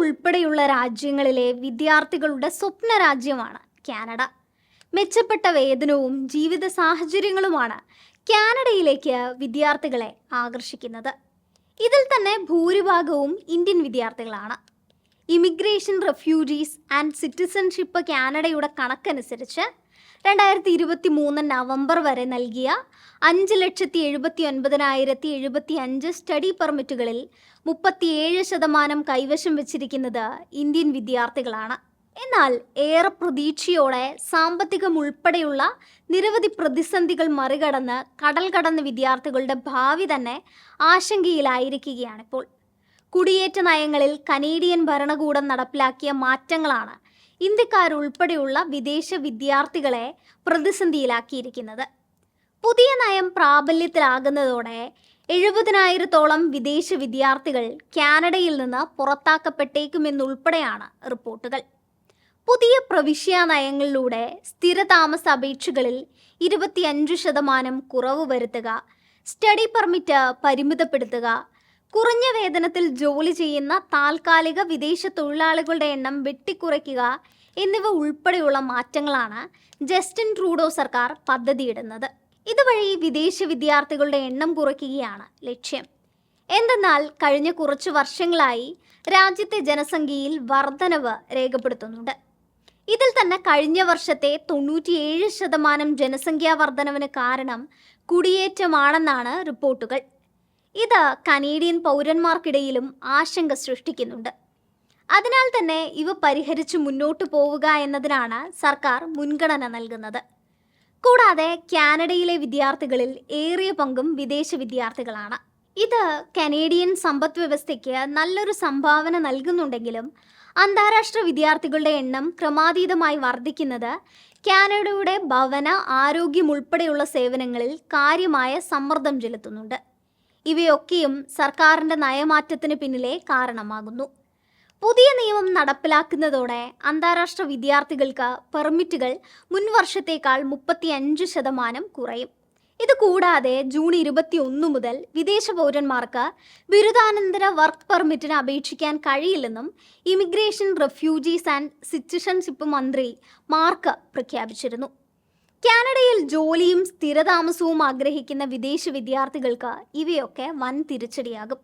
ഉൾപ്പെടെയുള്ള രാജ്യങ്ങളിലെ വിദ്യാർത്ഥികളുടെ സ്വപ്ന രാജ്യമാണ് കാനഡ. മെച്ചപ്പെട്ട വേതനവും ജീവിത സാഹചര്യങ്ങളുമാണ് കാനഡയിലേക്ക് വിദ്യാർത്ഥികളെ ആകർഷിക്കുന്നത്. ഇതിൽ തന്നെ ഭൂരിഭാഗവും ഇന്ത്യൻ വിദ്യാർത്ഥികളാണ്. ഇമിഗ്രേഷൻ, റെഫ്യൂജീസ് ആൻഡ് സിറ്റിസൺഷിപ്പ് കാനഡയുടെ കണക്കനുസരിച്ച് 2023 നവംബർ വരെ നൽകിയ 5,79,075 സ്റ്റഡി പെർമിറ്റുകളിൽ 37% കൈവശം വെച്ചിരിക്കുന്നത് ഇന്ത്യൻ വിദ്യാർത്ഥികളാണ്. എന്നാൽ ഏറെ പ്രതീക്ഷയോടെ സാമ്പത്തികം ഉൾപ്പെടെയുള്ള നിരവധി പ്രതിസന്ധികൾ മറികടന്ന് കടൽ കടന്ന വിദ്യാർത്ഥികളുടെ ഭാവി തന്നെ ആശങ്കയിലായിരിക്കുകയാണിപ്പോൾ. കുടിയേറ്റ നയങ്ങളിൽ കനേഡിയൻ ഭരണകൂടം നടപ്പിലാക്കിയ മാറ്റങ്ങളാണ് ഇന്ത്യക്കാരുൾപ്പെടെയുള്ള വിദേശ വിദ്യാർത്ഥികളെ പ്രതിസന്ധിയിലാക്കിയിരിക്കുന്നത്. പുതിയ നയം പ്രാബല്യത്തിലാകുന്നതോടെ 70,000-ഓളം വിദേശ വിദ്യാർത്ഥികൾ കാനഡയിൽ നിന്ന് പുറത്താക്കപ്പെട്ടേക്കുമെന്നുൾപ്പെടെയാണ് റിപ്പോർട്ടുകൾ. പുതിയ പ്രവിശ്യാ നയങ്ങളിലൂടെ സ്ഥിരതാമസ അപേക്ഷകളിൽ 25% കുറവ് വരുത്തുക, സ്റ്റഡി പെർമിറ്റ് പരിമിതപ്പെടുത്തുക, കുറഞ്ഞ വേതനത്തിൽ ജോലി ചെയ്യുന്ന താൽക്കാലിക വിദേശ തൊഴിലാളികളുടെ എണ്ണം വെട്ടിക്കുറയ്ക്കുക എന്നിവ ഉൾപ്പെടെയുള്ള മാറ്റങ്ങളാണ് ജസ്റ്റിൻ ട്രൂഡോ സർക്കാർ പദ്ധതിയിടുന്നത്. ഇതുവഴി വിദേശ വിദ്യാർത്ഥികളുടെ എണ്ണം കുറയ്ക്കുകയാണ് ലക്ഷ്യം. എന്തെന്നാൽ കഴിഞ്ഞ കുറച്ചു വർഷങ്ങളായി രാജ്യത്തെ ജനസംഖ്യയിൽ വർധനവ് രേഖപ്പെടുത്തുന്നുണ്ട്. ഇതിൽ തന്നെ കഴിഞ്ഞ വർഷത്തെ 97% ജനസംഖ്യാ വർധനവിന് കാരണം കുടിയേറ്റമാണെന്നാണ് റിപ്പോർട്ടുകൾ. ഇത് കനേഡിയൻ പൗരന്മാർക്കിടയിലും ആശങ്ക സൃഷ്ടിക്കുന്നുണ്ട്. അതിനാൽ തന്നെ ഇവ പരിഹരിച്ച് മുന്നോട്ടു പോവുക എന്നതിനാണ് സർക്കാർ മുൻഗണന നൽകുന്നത്. കൂടാതെ കാനഡയിലെ വിദ്യാർത്ഥികളിൽ ഏറിയ പങ്കും വിദേശ വിദ്യാർത്ഥികളാണ്. ഇത് കനേഡിയൻ സമ്പദ് വ്യവസ്ഥയ്ക്ക് നല്ലൊരു സംഭാവന നൽകുന്നുണ്ടെങ്കിലും അന്താരാഷ്ട്ര വിദ്യാർത്ഥികളുടെ എണ്ണം ക്രമാതീതമായി വർദ്ധിക്കുന്നത് കാനഡയുടെ ഭവന, ആരോഗ്യം ഉൾപ്പെടെയുള്ള സേവനങ്ങളിൽ കാര്യമായ സമ്മർദ്ദം ചെലുത്തുന്നുണ്ട്. ഇവയൊക്കെയും സർക്കാരിൻ്റെ നയമാറ്റത്തിന് പിന്നിലെ കാരണമാകുന്നു. പുതിയ നിയമം നടപ്പിലാക്കുന്നതോടെ അന്താരാഷ്ട്ര വിദ്യാർത്ഥികൾക്ക് പെർമിറ്റുകൾ മുൻവർഷത്തേക്കാൾ 35% കുറയും. ഇത് കൂടാതെ ജൂൺ 21 മുതൽ വിദേശ പൗരന്മാർക്ക് ബിരുദാനന്തര വർക്ക് പെർമിറ്റിന് അപേക്ഷിക്കാൻ കഴിയില്ലെന്നും ഇമിഗ്രേഷൻ, റെഫ്യൂജീസ് ആൻഡ് സിറ്റിസൺഷിപ്പ് മന്ത്രി മാർക്ക് പ്രഖ്യാപിച്ചിരുന്നു. കാനഡയിൽ ജോലിയും സ്ഥിരതാമസവും ആഗ്രഹിക്കുന്ന വിദേശ വിദ്യാർത്ഥികൾക്ക് ഇവയൊക്കെ വൻ തിരിച്ചടിയാകും.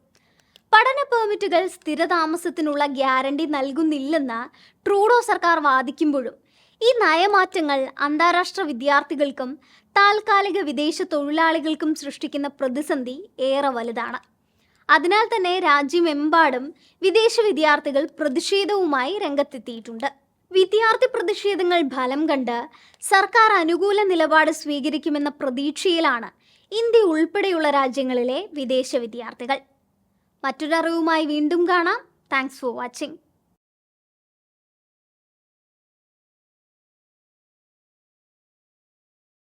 പഠന പെർമിറ്റുകൾ സ്ഥിരതാമസത്തിനുള്ള ഗ്യാരണ്ടി നൽകുന്നില്ലെന്ന് ട്രൂഡോ സർക്കാർ വാദിക്കുമ്പോഴും ഈ നയമാറ്റങ്ങൾ അന്താരാഷ്ട്ര വിദ്യാർത്ഥികൾക്കും താൽക്കാലിക വിദേശ തൊഴിലാളികൾക്കും സൃഷ്ടിക്കുന്ന പ്രതിസന്ധി ഏറെ വലുതാണ്. അതിനാൽ തന്നെ രാജ്യമെമ്പാടും വിദേശ വിദ്യാർത്ഥികൾ പ്രതിഷേധവുമായി രംഗത്തെത്തിയിട്ടുണ്ട്. വിദ്യാർത്ഥി പ്രതിഷേധങ്ങൾ ഫലം കണ്ട് സർക്കാർ അനുകൂല നിലപാട് സ്വീകരിക്കുമെന്ന പ്രതീക്ഷയിലാണ് ഇന്ത്യ ഉൾപ്പെടെയുള്ള രാജ്യങ്ങളിലെ വിദേശ വിദ്യാർത്ഥികൾ. മറ്റൊരറിവുമായി വീണ്ടും കാണാം. Thanks for watching.